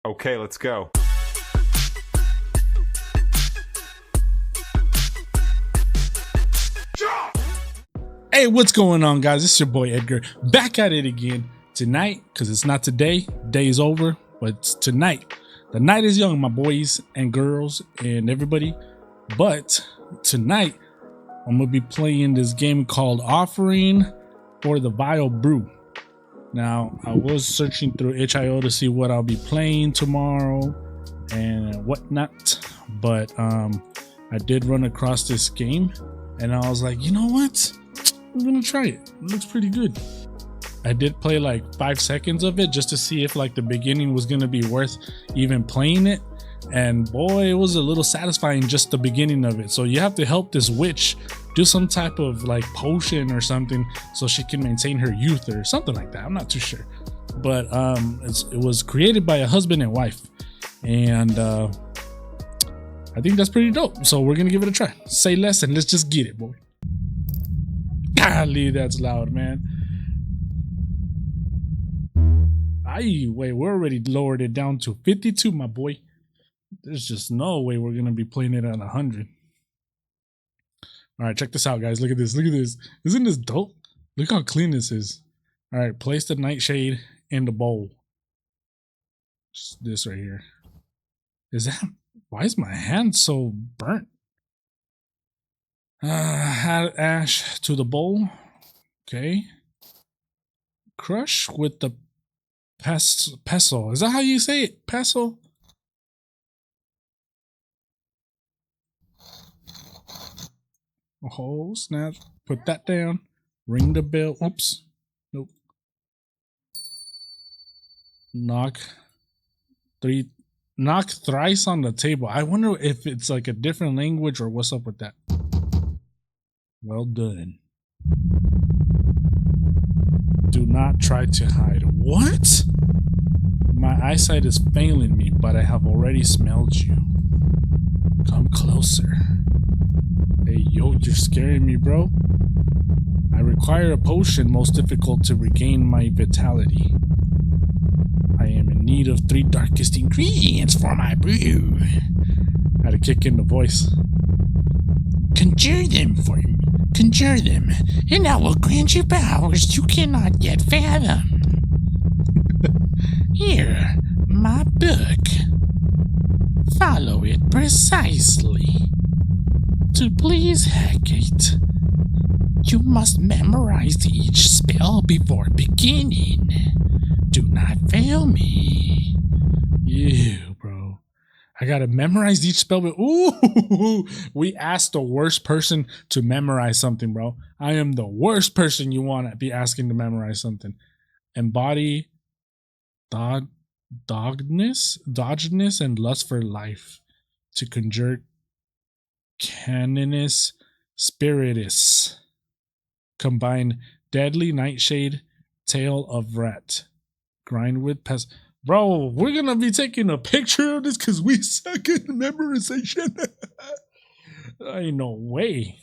Okay, let's go. Hey, what's going on, guys? It's your boy Edgar back at it again tonight, because it's not today. Day is over, but it's tonight. The night is young, my boys and girls and everybody. But tonight, I'm gonna be playing this game called Offering for the Vile Brew. Now, I was searching through itch.io to see what I'll be playing tomorrow and whatnot, but I did run across this game, and I was like, you know what? I'm gonna try it. It looks pretty good. I did play like 5 seconds of it just to see if like the beginning was gonna be worth even playing it, and boy, it was a little satisfying just the beginning of it. So you have to help this witch do some type of like potion or something so she can maintain her youth or something like that. I'm not too sure, but it was created by a husband and wife, and I think that's pretty dope. So we're gonna give it a try. Say less and let's just get it, boy. Golly, that's loud, man. Wait, we're already lowered it down to 52, my boy. There's just no way we're gonna be playing it at 100. All right, check this out, guys. Look at this. Look at this. Isn't this dope? Look how clean this is. All right, place the nightshade in the bowl. Just this right here. Why is my hand so burnt? Add ash to the bowl. Okay. Crush with the pestle. Is that how you say it? Pestle? Oh, snap. Put that down. Ring the bell. Oops. Nope. Knock thrice on the table. I wonder if it's like a different language or what's up with that. Well done. Do not try to hide. What? My eyesight is failing me, but I have already smelled you. Come closer. Hey, yo, you're scaring me, bro. I require a potion most difficult to regain my vitality. I am in need of 3 darkest ingredients for my brew. I had to kick in the voice. Conjure them for me. Conjure them, and I will grant you powers you cannot yet fathom. Here, my book. Follow it precisely. To please Hecate, you must memorize each spell before beginning. Do not fail me. Ew, bro. I gotta memorize each spell. Ooh, we asked the worst person to memorize something, bro. I am the worst person you want to be asking to memorize something. Embody doggedness, and lust for life. To conjure Caninus spiritus. Combine deadly nightshade, tail of rat. Grind with pest. Bro, we're gonna be taking a picture of this because we suck at memorization. Ain't no way.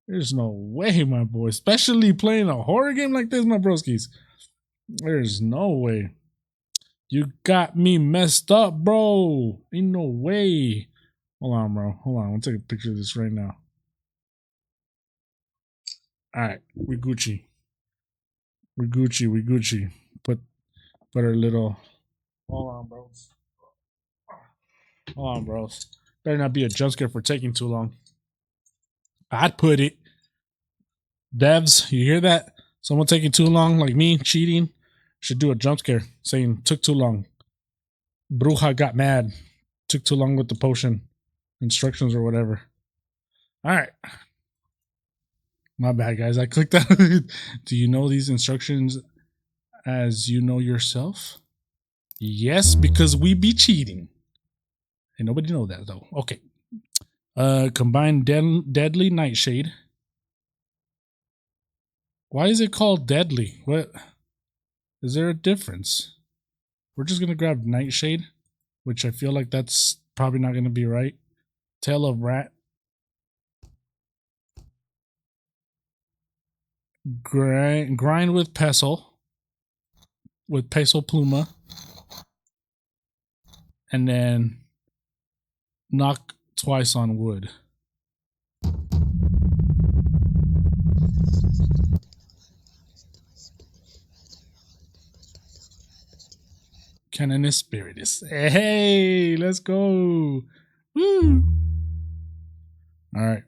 There's no way, my boy. Especially playing a horror game like this, my broskies. There's no way. You got me messed up, bro. Ain't no way. Hold on, bro. Hold on. I'm gonna take a picture of this right now. Alright, we Gucci. We Gucci. Put our little. Hold on, bros. Hold on, bros. Better not be a jump scare for taking too long. I'd put it. Devs, you hear that? Someone taking too long, like me, cheating, should do a jump scare saying took too long. Bruja got mad. Took too long with the potion instructions or whatever. Alright. My bad, guys. I clicked out. Do you know these instructions as you know yourself? Yes, because we be cheating. And nobody know that, though. Okay. Combine deadly nightshade. Why is it called deadly? What? Is there a difference? We're just going to grab nightshade, which I feel like that's probably not going to be right. Tail of rat. Grind with pestle. With pestle pluma. and then knock twice on wood. Canonist Spiritus. Hey, let's go. Woo. All right.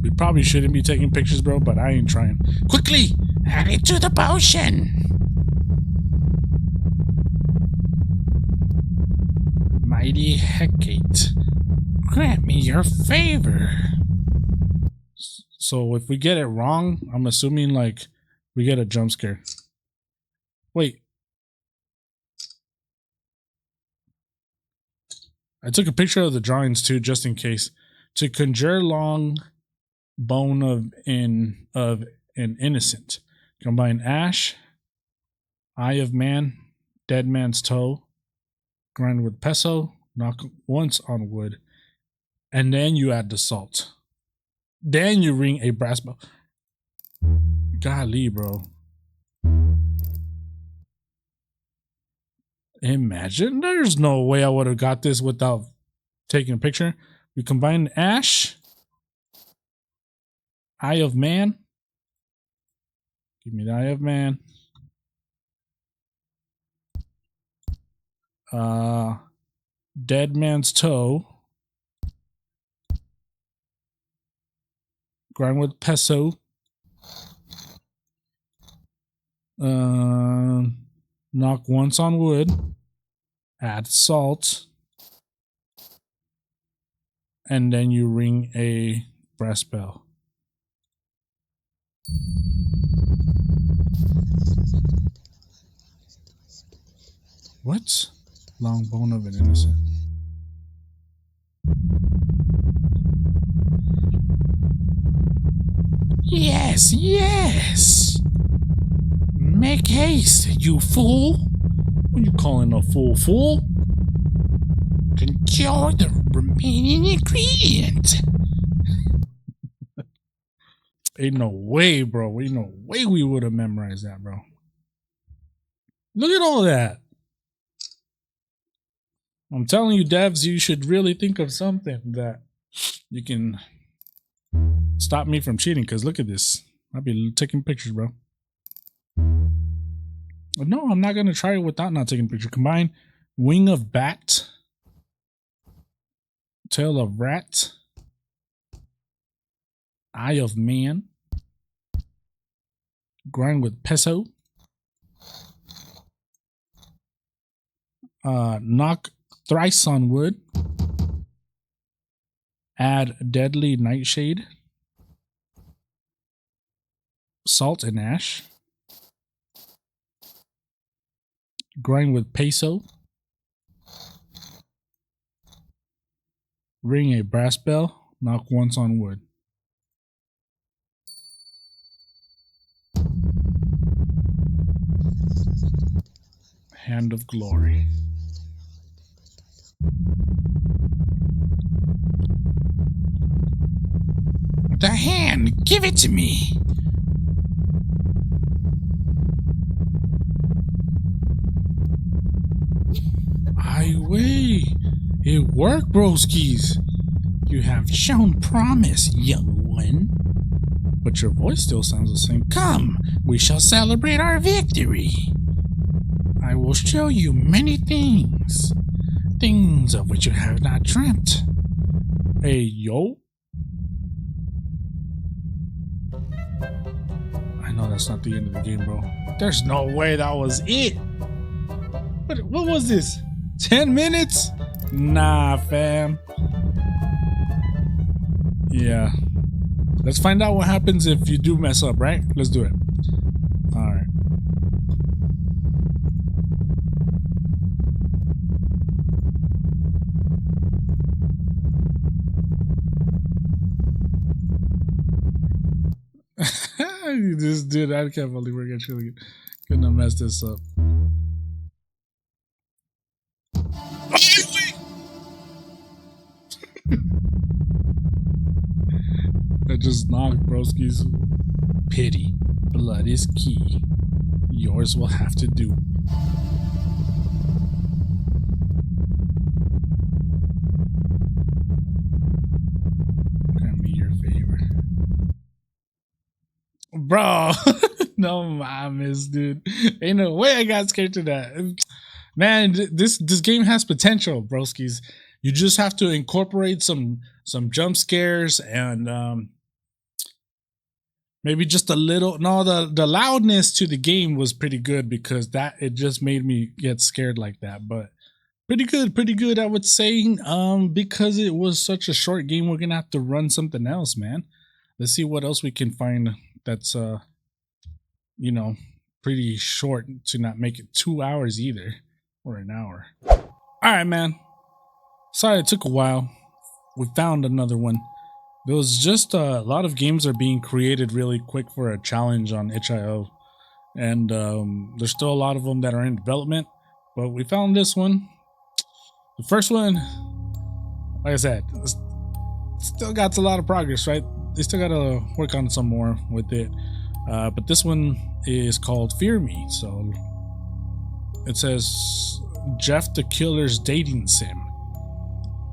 We probably shouldn't be taking pictures, bro, but I ain't trying. Quickly, add it to the potion. Mighty Hecate, grant me your favor. So if we get it wrong, I'm assuming like we get a jump scare. Wait. I took a picture of the drawings too, just in case. To conjure long bone of an innocent. Combine ash, eye of man, dead man's toe, grind with peso, knock once on wood, and then you add the salt. Then you ring a brass bell. Golly, bro. Imagine. There's no way I would have got this without taking a picture. We combine ash, eye of man. Give me the eye of man. Dead man's toe. Grind with peso. Knock once on wood. Add salt. And then you ring a brass bell. What? Long bone of an innocent. Yes, yes. Make haste, you fool. What are you calling a fool? Conjure the remaining ingredient. Ain't no way, bro. Ain't no way we would have memorized that, bro. Look at all that. I'm telling you, devs, you should really think of something that you can stop me from cheating. Because look at this. I'll be taking pictures, bro. No, I'm not going to try it without not taking a picture. Combine wing of bat, tail of rat, eye of man, grind with peso, knock thrice on wood, add deadly nightshade, salt and ash, grind with peso, ring a brass bell, knock once on wood. Hand of glory. The hand, give it to me. Highway. It worked, broskies. You have shown promise, young one. But your voice still sounds the same. Come, we shall celebrate our victory. I will show you many things. Things of which you have not dreamt. Hey, yo. I know that's not the end of the game, bro. There's no way that was it. What was this? 10 minutes? Nah, fam. Yeah. Let's find out what happens if you do mess up, right? Let's do it. Alright. This dude, I can't believe we're actually gonna mess this up. I just knocked, broskies. Pity. Blood is key. Yours will have to do. bro. No mames, dude. Ain't no way I got scared to that. Man, this game has potential, broskies. You just have to incorporate some jump scares and maybe just a little. No, the loudness to the game was pretty good because it just made me get scared like that. But pretty good, I would say. Because it was such a short game, we're gonna have to run something else, man. Let's see what else we can find that's pretty short to not make it 2 hours either, or an hour. All right, man. Sorry it took a while. We found another one. There was just a lot of games are being created really quick for a challenge on itch.io, and there's still a lot of them that are in development. But we found this one. The first one, like I said, still got a lot of progress, right? They still got to work on some more with it. But this one is called Fear Me. So it says Jeff the Killer's dating sim.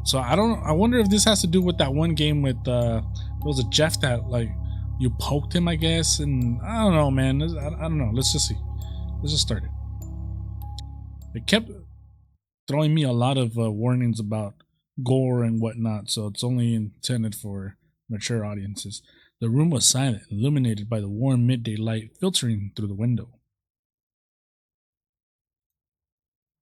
So I wonder if this has to do with that one game with there was a Jeff that like you poked him, I guess, and I don't know, man. I don't know. Let's just see. Let's just start it. It kept throwing me a lot of warnings about gore and whatnot, so it's only intended for mature audiences. The room was silent, illuminated by the warm midday light filtering through the window.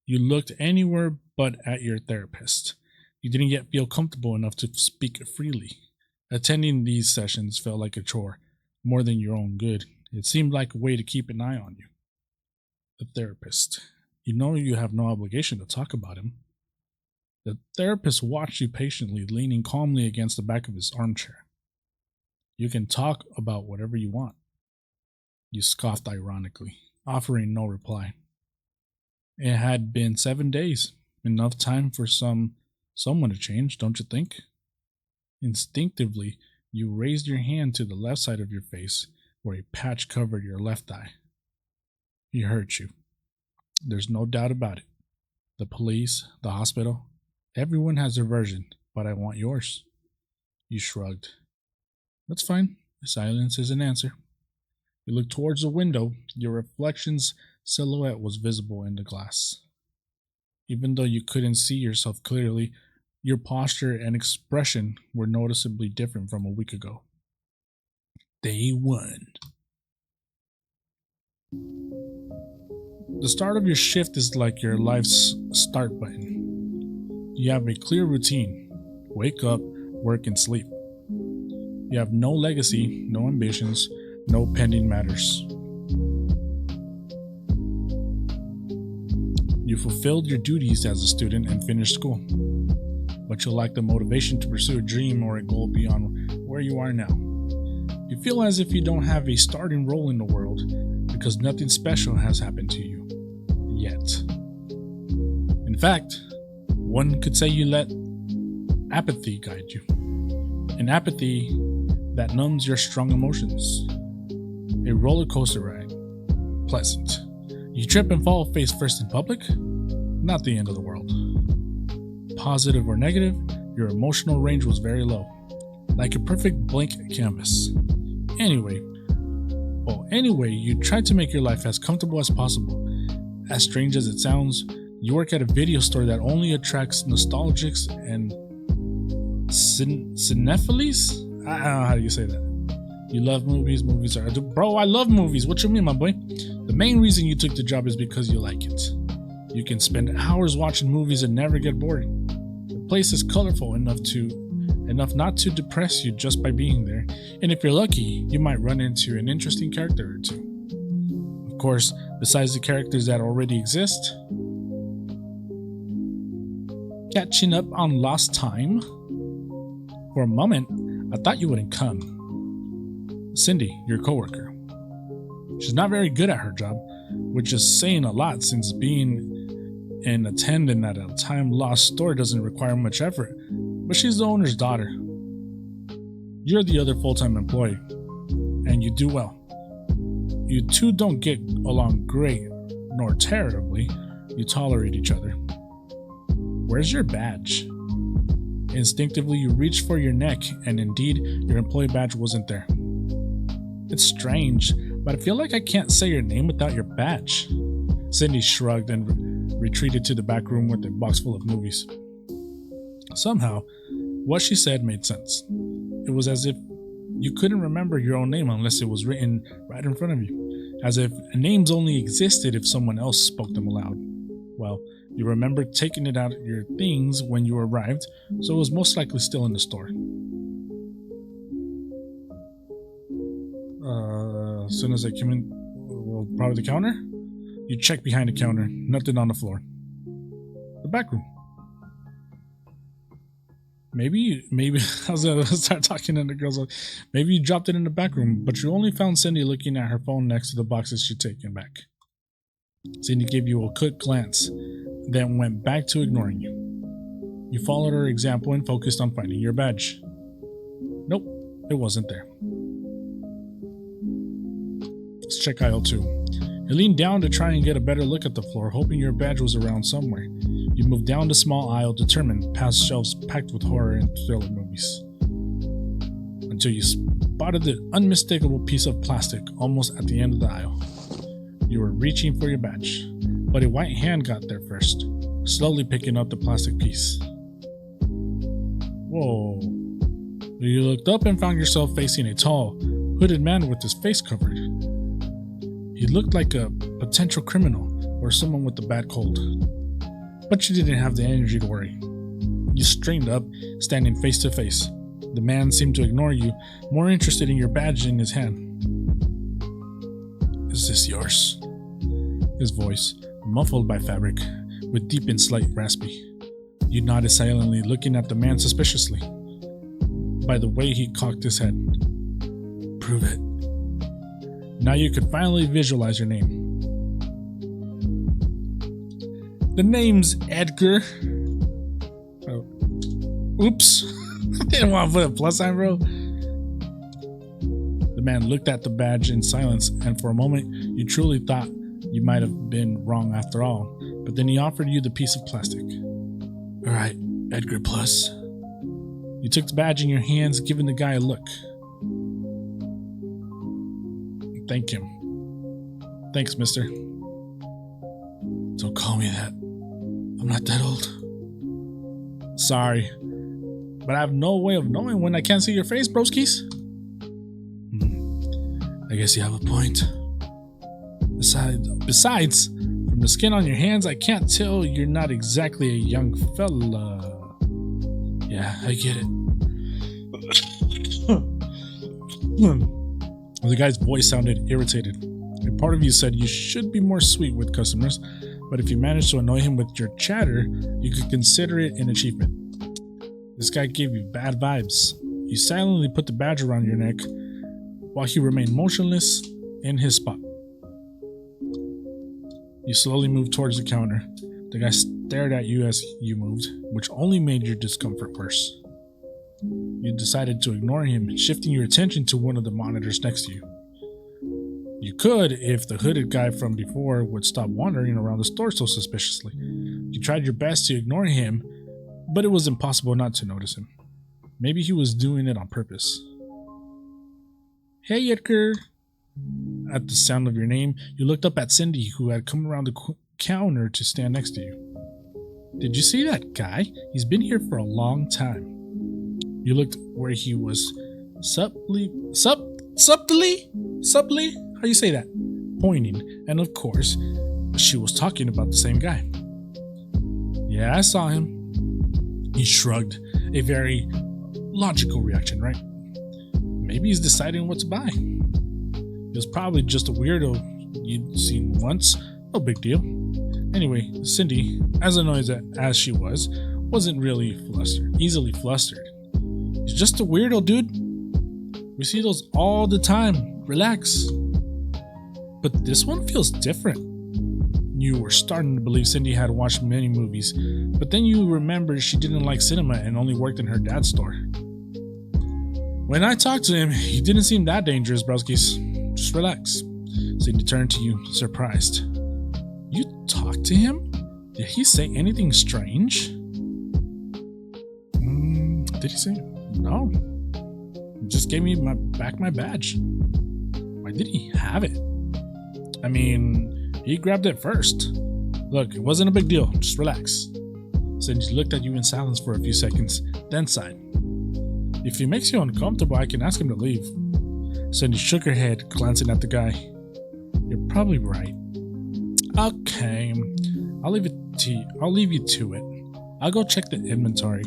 You looked anywhere but at your therapist. You didn't yet feel comfortable enough to speak freely. Attending these sessions felt like a chore, more than your own good. It seemed like a way to keep an eye on you. The therapist. You know you have no obligation to talk about him. The therapist watched you patiently, leaning calmly against the back of his armchair. You can talk about whatever you want. You scoffed ironically, offering no reply. It had been 7 days, enough time for someone to change, don't you think? Instinctively, you raised your hand to the left side of your face, where a patch covered your left eye. He hurt you. There's no doubt about it. The police, the hospital, everyone has their version, but I want yours. You shrugged. That's fine. Silence is an answer. You looked towards the window. Your reflection's silhouette was visible in the glass. Even though you couldn't see yourself clearly, your posture and expression were noticeably different from a week ago. Day 1. The start of your shift is like your life's start button. You have a clear routine. Wake up, work, and sleep. You have no legacy, no ambitions, no pending matters. You fulfilled your duties as a student and finished school, but you lack the motivation to pursue a dream or a goal beyond where you are now. You feel as if you don't have a starting role in the world because nothing special has happened to you yet. In fact, one could say you let apathy guide you. An apathy that numbs your strong emotions. A roller coaster ride. Pleasant. You trip and fall face first in public? Not the end of the world. Positive or negative, your emotional range was very low. Like a perfect blank canvas. Anyway, you tried to make your life as comfortable as possible. As strange as it sounds, you work at a video store that only attracts nostalgics and cinephiles? I don't know how you say that. You love movies. Movies are... Bro, I love movies. What you mean, my boy? The main reason you took the job is because you like it. You can spend hours watching movies and never get bored. The place is colorful enough not to depress you just by being there. And if you're lucky, you might run into an interesting character or two. Of course, besides the characters that already exist. Catching up on lost time? For a moment, I thought you wouldn't come. Cindy, your coworker. She's not very good at her job, which is saying a lot since being an attendant at a time-lost store doesn't require much effort, but she's the owner's daughter. You're the other full-time employee, and you do well. You two don't get along great, nor terribly. You tolerate each other. Where's your badge? Instinctively, you reach for your neck, and indeed, your employee badge wasn't there. It's strange, but I feel like I can't say your name without your badge. Cindy shrugged and retreated to the back room with a box full of movies. Somehow, what she said made sense. It was as if you couldn't remember your own name unless it was written right in front of you, as if names only existed if someone else spoke them aloud. Well, you remembered taking it out of your things when you arrived, so it was most likely still in the store. As soon as I came in, well, probably the counter? You checked behind the counter, nothing on the floor. The back room. Maybe I was gonna start talking and the girls like, maybe you dropped it in the back room, but you only found Cindy looking at her phone next to the boxes she'd taken back. Cindy gave you a quick glance, then went back to ignoring you. You followed her example and focused on finding your badge. Nope, it wasn't there. Let's check aisle 2. You leaned down to try and get a better look at the floor, hoping your badge was around somewhere. You moved down the small aisle, determined, past shelves packed with horror and thriller movies. Until you spotted the unmistakable piece of plastic almost at the end of the aisle. You were reaching for your badge, but a white hand got there first, slowly picking up the plastic piece. Whoa. You looked up and found yourself facing a tall, hooded man with his face covered. He looked like a potential criminal or someone with a bad cold. But you didn't have the energy to worry. You straightened up, standing face to face. The man seemed to ignore you, more interested in your badge in his hand. "Is this yours?" His voice, muffled by fabric, with deep and slight raspy. You nodded silently, looking at the man suspiciously. By the way he cocked his head. "Prove it." Now you could finally visualize your name. "The name's Edgar." Oh. Oops. I didn't want to put a plus sign, bro. The man looked at the badge in silence, and for a moment, you truly thought you might have been wrong after all. But then he offered you the piece of plastic. "All right, Edgar Plus." You took the badge in your hands, giving the guy a look. "Thank him." "Thanks, mister." "Don't call me that. I'm not that old." "Sorry, but I have no way of knowing when I can't see your face, broskies." I guess you have a point. Besides, from the skin on your hands, I can't tell you're not exactly a young fella. Yeah, I get it. The guy's voice sounded irritated. A part of you said you should be more sweet with customers, but if you managed to annoy him with your chatter, you could consider it an achievement. This guy gave you bad vibes. You silently put the badge around your neck while he remained motionless in his spot. You slowly moved towards the counter. The guy stared at you as you moved, which only made your discomfort worse. You decided to ignore him, shifting your attention to one of the monitors next to you. You could if the hooded guy from before would stop wandering around the store so suspiciously. You tried your best to ignore him, but it was impossible not to notice him. Maybe he was doing it on purpose. "Hey, Edgar." At the sound of your name, you looked up at Cindy, who had come around the counter to stand next to you. "Did you see that guy? He's been here for a long time." You looked where he was subtly, how you say that? Pointing, and of course, she was talking about the same guy. "Yeah, I saw him." He shrugged, a very logical reaction, right? Maybe he's deciding what to buy. He was probably just a weirdo you'd seen once, no big deal. Anyway, Cindy, as annoyed as she was, wasn't really easily flustered. "He's just a weirdo, dude. We see those all the time. Relax." "But this one feels different." You were starting to believe Cindy had watched many movies, but then you remembered she didn't like cinema and only worked in her dad's store. "When I talked to him, he didn't seem that dangerous, broskies. Just relax." Cindy turned to you, surprised. "You talked to him? Did he say anything strange?" Did he say? "No. He just gave me my badge." Why did he have it? I mean, he grabbed it first. Look, it wasn't a big deal. Just relax. Cindy looked at you in silence for a few seconds, then sighed. If he makes you uncomfortable, I can ask him to leave. Cindy shook her head, glancing at the guy. You're probably right. Okay, I'll leave you to it. I'll go check the inventory.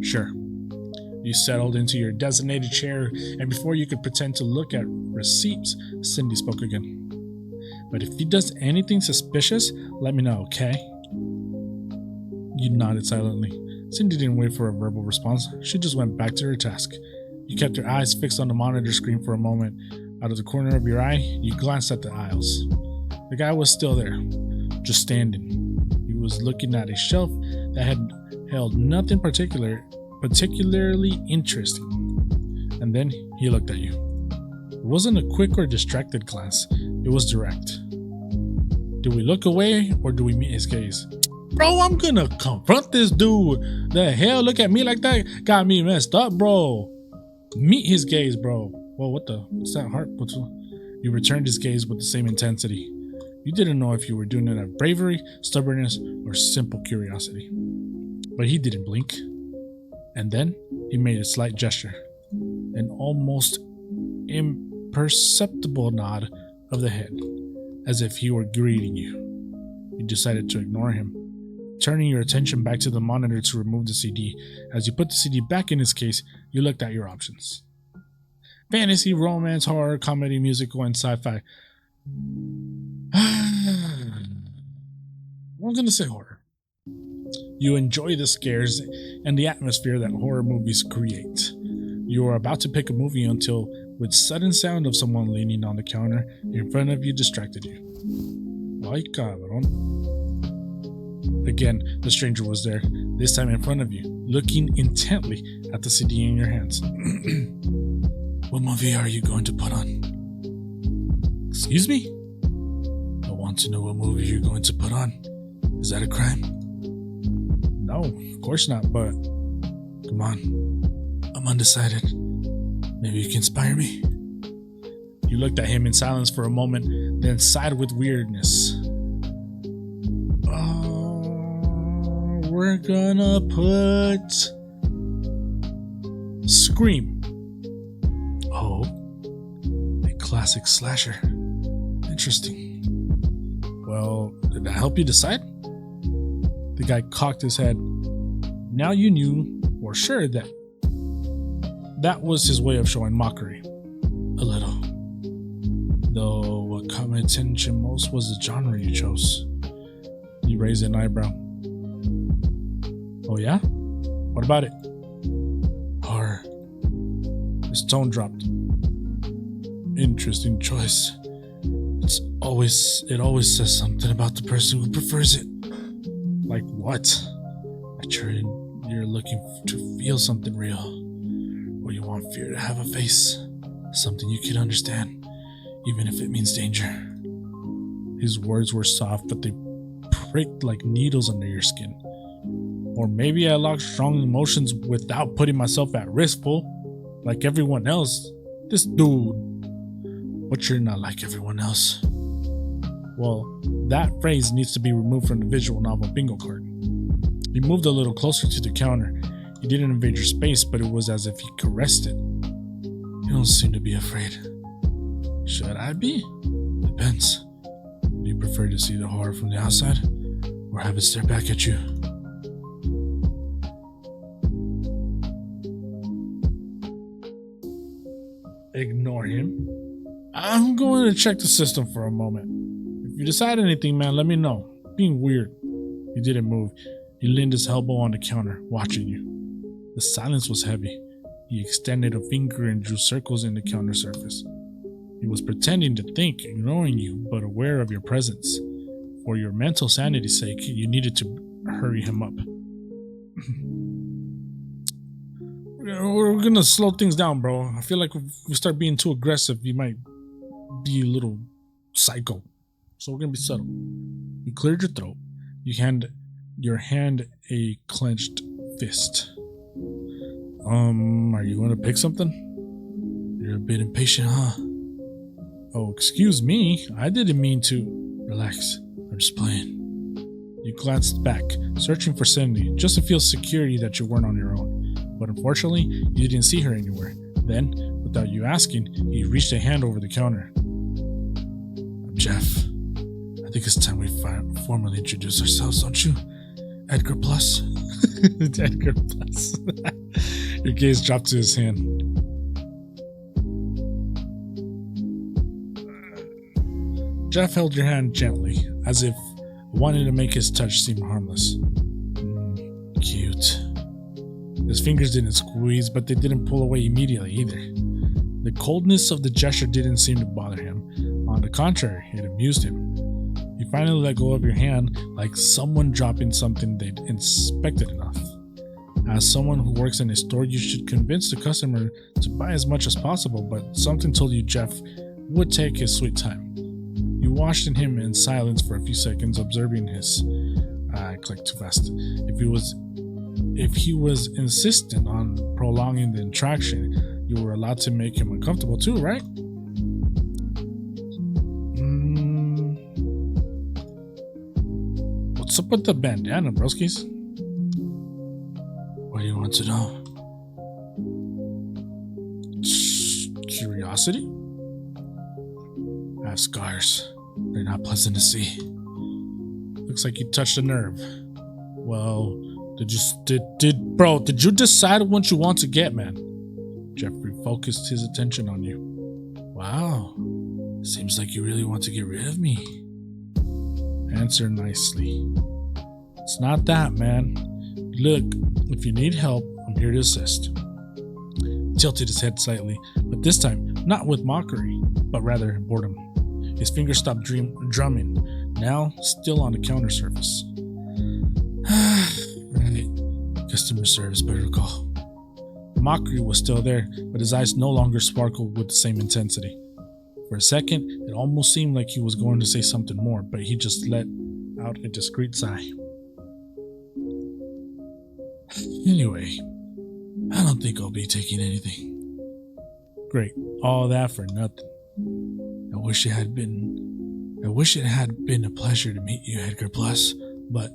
Sure. You settled into your designated chair, and before you could pretend to look at receipts, Cindy spoke again. But if he does anything suspicious, let me know, okay? You nodded silently. Cindy didn't wait for a verbal response. She just went back to her task. You kept your eyes fixed on the monitor screen for a moment. Out of the corner of your eye, you glanced at the aisles. The guy was still there, just standing. He was looking at a shelf that had held nothing particularly interesting. And then he looked at you. It wasn't a quick or distracted glance. It was direct. Do we look away or do we meet his gaze? Bro, I'm gonna confront this dude. The hell, look at me like that? Got me messed up, bro. Meet his gaze, bro. Whoa, what's that heart? You returned his gaze with the same intensity. You didn't know if you were doing it out of bravery, stubbornness, or simple curiosity. But he didn't blink. And then he made a slight gesture. An almost imperceptible nod of the head, as if he were greeting you. You decided to ignore him, turning your attention back to the monitor to remove the CD. As you put the CD back in its case, you looked at your options. Fantasy, romance, horror, comedy, musical, and sci-fi. I'm gonna say horror. You enjoy the scares and the atmosphere that horror movies create. You were about to pick a movie until, with sudden sound of someone leaning on the counter in front of you, distracted you. Ay, cabrón. Again, the stranger was there, this time in front of you, looking intently at the CD in your hands. What movie are you going to put on? Excuse me? I want to know what movie you're going to put on. Is that a crime? No, of course not, but come on. I'm undecided. Maybe you can inspire me? You looked at him in silence for a moment, then sighed with weirdness. We're gonna put Scream. Oh, a classic slasher. Interesting. Well, did that help you decide? The guy cocked his head. Now you knew, or sure, that was his way of showing mockery. A little. Though what caught my attention most was the genre you chose. You raised an eyebrow. Oh yeah? What about it? Horror. His tone dropped. Interesting choice. It always says something about the person who prefers it. Like what? That you're looking to feel something real. Or you want fear to have a face. Something you can understand, even if it means danger. His words were soft, but they pricked like needles under your skin. Or maybe I locked strong emotions without putting myself at risk, fool. Like everyone else. This dude. But you're not like everyone else. Well, that phrase needs to be removed from the visual novel bingo card. He moved a little closer to the counter. He didn't invade your space, but it was as if he caressed it. You don't seem to be afraid. Should I be? Depends. Do you prefer to see the horror from the outside, or have it stare back at you? Ignore him. I'm going to check the system for a moment. If you decide anything, man, let me know. Being weird. He didn't move. He leaned his elbow on the counter, watching you. The silence was heavy. He extended a finger and drew circles in the counter surface. He was pretending to think, ignoring you, but aware of your presence. For your mental sanity's sake, you needed to hurry him up. We're gonna slow things down, bro. I feel like if we start being too aggressive, you might be a little psycho. So we're gonna be subtle. You cleared your throat. You hand your hand a clenched fist. Are you gonna pick something? You're a bit impatient, huh? Oh, excuse me. I didn't mean to. Relax. I'm just playing. You glanced back, searching for Cindy, just to feel security that you weren't on your own. But unfortunately, you didn't see her anywhere. Then, without you asking, he reached a hand over the counter. I'm Jeff. I think it's time we formally introduce ourselves, don't you? Edgar Plus. Edgar Plus. Your gaze dropped to his hand. Jeff held your hand gently, as if wanting to make his touch seem harmless. Cute. His fingers didn't squeeze, but they didn't pull away immediately either. The coldness of the gesture didn't seem to bother him. On the contrary, it amused him. You finally let go of your hand like someone dropping something they'd inspected enough. As someone who works in a store, you should convince the customer to buy as much as possible, but something told you Jeff would take his sweet time. You watched him in silence for a few seconds, observing his... I clicked too fast. If he was insistent on prolonging the interaction, you were allowed to make him uncomfortable too, right? What's up with the bandana, broskies? What do you want to know? Curiosity? I have scars. They're not pleasant to see. Looks like you touched a nerve. Well, did you decide what you want to get, man? Jeffrey focused his attention on you. Wow. Seems like you really want to get rid of me. Answer nicely. It's not that, man. Look, if you need help, I'm here to assist. He tilted his head slightly, but this time not with mockery, but rather boredom. His fingers stopped drumming, now still on the counter surface. Right. Customer service protocol. The mockery was still there, but his eyes no longer sparkled with the same intensity. For a second, it almost seemed like he was going to say something more, but he just let out a discreet sigh. Anyway, I don't think I'll be taking anything. Great, all that for nothing. I wish it had been a pleasure to meet you, Edgar Plus, but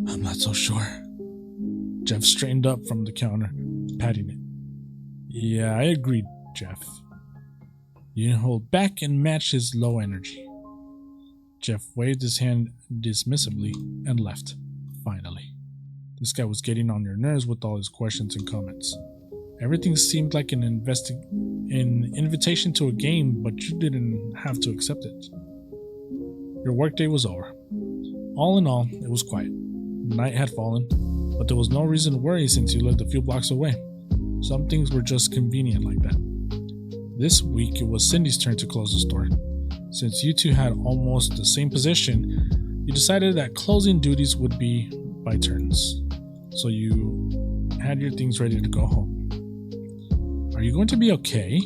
I'm not so sure. Jeff straightened up from the counter, patting it. Yeah, I agreed, Jeff. You didn't hold back and match his low energy. Jeff waved his hand dismissively and left, finally. This guy was getting on your nerves with all his questions and comments. Everything seemed like an invitation to a game, but you didn't have to accept it. Your workday was over. All in all, it was quiet. Night had fallen, but there was no reason to worry since you lived a few blocks away. Some things were just convenient like that. This week, it was Cindy's turn to close the store. Since you two had almost the same position, you decided that closing duties would be by turns. So you had your things ready to go home. Are you going to be okay?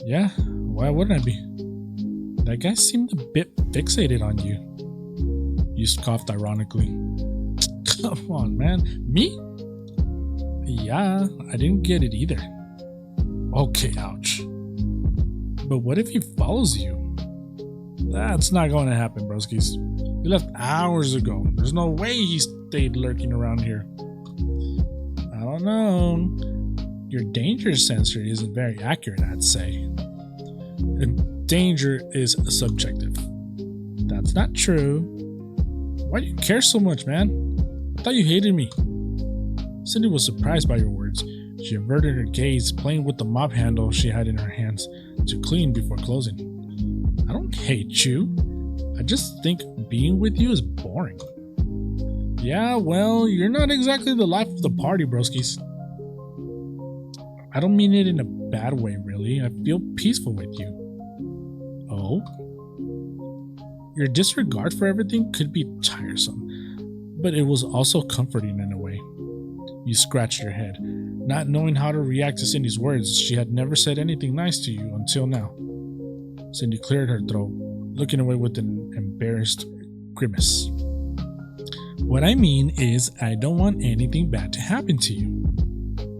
Yeah, why wouldn't I be? That guy seemed a bit fixated on you. You scoffed ironically. Come on, man. Me? Yeah, I didn't get it either. Okay, ouch. But what if he follows you? That's not going to happen, broskies. He left hours ago. There's no way he stayed lurking around here. I don't know. Your danger sensor isn't very accurate, I'd say. And danger is subjective. That's not true. Why do you care so much, man? I thought you hated me. Cindy was surprised by your words. She averted her gaze, playing with the mop handle she had in her hands to clean before closing. I don't hate you. I just think being with you is boring. Yeah, well, you're not exactly the life of the party, broskies. I don't mean it in a bad way, really. I feel peaceful with you. Oh? Your disregard for everything could be tiresome, but it was also comforting in a way. You scratched your head, not knowing how to react to Cindy's words. She had never said anything nice to you until now. Cindy cleared her throat, looking away with an embarrassed grimace. What I mean is, I don't want anything bad to happen to you.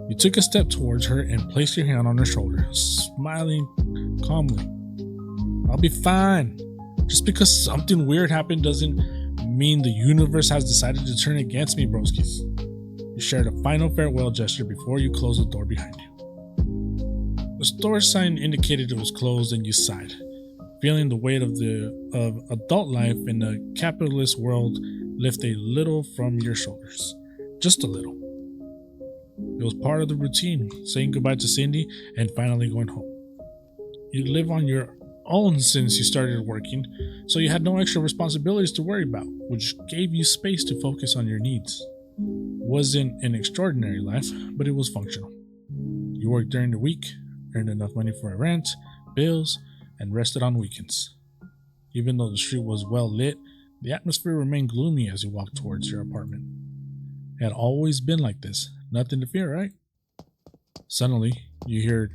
You took a step towards her and placed your hand on her shoulder, smiling calmly. I'll be fine. Just because something weird happened doesn't mean the universe has decided to turn against me, broskies. You shared a final farewell gesture before you closed the door behind you. The store sign indicated it was closed and you sighed, feeling the weight of adult life in a capitalist world lift a little from your shoulders. Just a little. It was part of the routine, saying goodbye to Cindy and finally going home. You live on your own since you started working, so you had no extra responsibilities to worry about, which gave you space to focus on your needs. Wasn't an extraordinary life, but it was functional. You worked during the week, earned enough money for a rent, bills, and rested on weekends. Even though the street was well lit, the atmosphere remained gloomy as you walked towards your apartment. It had always been like this. Nothing to fear, right? Suddenly, you heard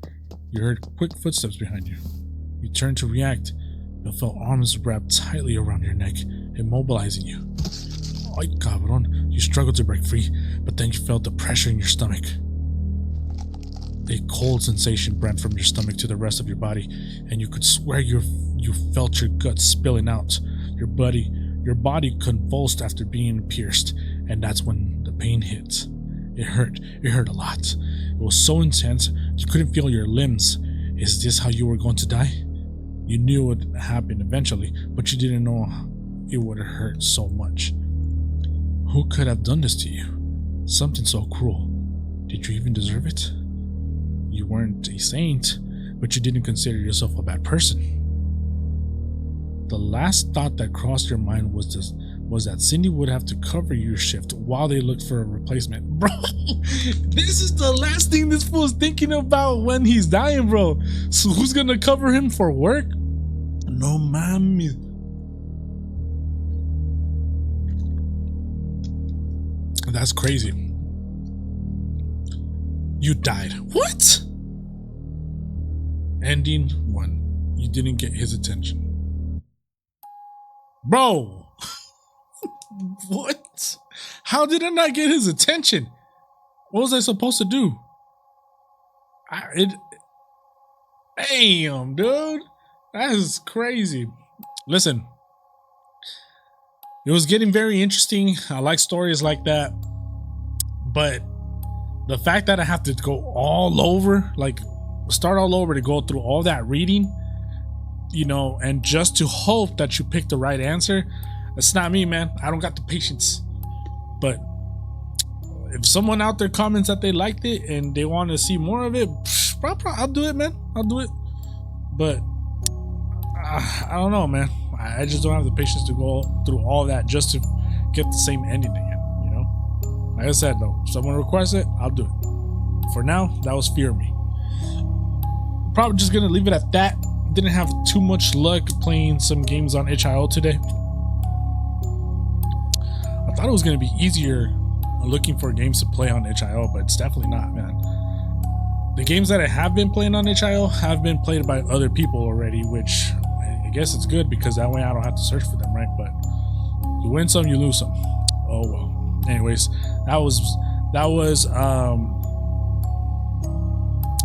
quick footsteps behind you. You turned to react, but felt arms wrapped tightly around your neck, immobilizing you. Ay, cabrón. You struggled to break free, but then you felt the pressure in your stomach. A cold sensation ran from your stomach to the rest of your body, and you could swear you felt your guts spilling out. Your body convulsed after being pierced, and that's when the pain hit. It hurt a lot. It was so intense, you couldn't feel your limbs. Is this how you were going to die? You knew it would happen eventually, but you didn't know it would hurt so much. Who could have done this to you? Something so cruel. Did you even deserve it? You weren't a saint, but you didn't consider yourself a bad person. The last thought that crossed your mind was that Cindy would have to cover your shift while they looked for a replacement. Bro, this is the last thing this fool's thinking about when he's dying, bro. So who's gonna cover him for work? No mami. That's crazy. You died. What? Ending 1. You didn't get his attention. Bro. What? How did I not get his attention? What was I supposed to do? Damn, dude. That is crazy. Listen. It was getting very interesting. I like stories like that. But the fact that I have to go all over, like start all over to go through all that reading, you know, and just to hope that you pick the right answer, that's not me, man. I don't got the patience. But if someone out there comments that they liked it and they want to see more of it, I'll do it, man. I'll do it. But I don't know, man. I just don't have the patience to go through all that just to get the same ending again, you know? Like I said, though, if someone requests it, I'll do it. For now, that was Fear Me. Probably just gonna leave it at that. Didn't have too much luck playing some games on itch.io today. I thought it was gonna be easier looking for games to play on itch.io, but it's definitely not, man. The games that I have been playing on itch.io have been played by other people already, which I guess it's good because that way I don't have to search for them, right? But you win some, you lose some. Oh well. Anyways, that was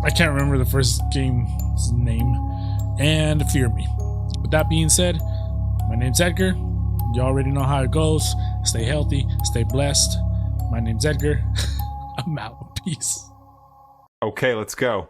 I can't remember the first game's name, and Fear Me. With that being said, my name's Edgar. You already know how it goes. Stay healthy, stay blessed. My name's Edgar. I'm out. Peace. Okay, let's go.